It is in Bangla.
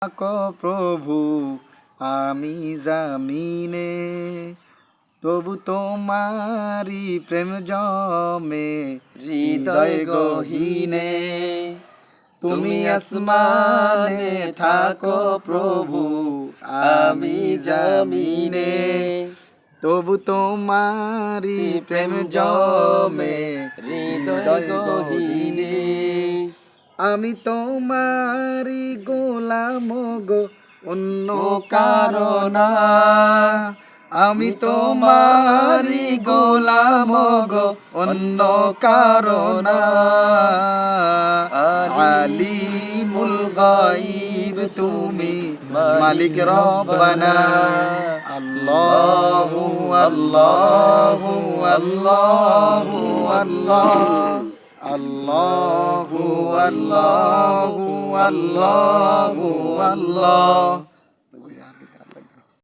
থাকো প্রভু আমি জামিনে, তবু তোমারি প্রেম জমে হৃদয় গহীনে। তুমি আসমানে থাকো প্রভু আমি জামিনে, তবু তোমারি প্রেম জমে হৃদয় গহীনে। আমি তোমারি গোলাম গো অন্য কারণা, আমি তোমারি গোলাম গো অন্য কারণা। আলিমুল গায়ব তুমি মালিক রব্বানা। আল্লাহু আল্লাহু আল্লাহু আল্লাহ, আল্লাহু আল্লাহু আল্লাহু আল্লাহ।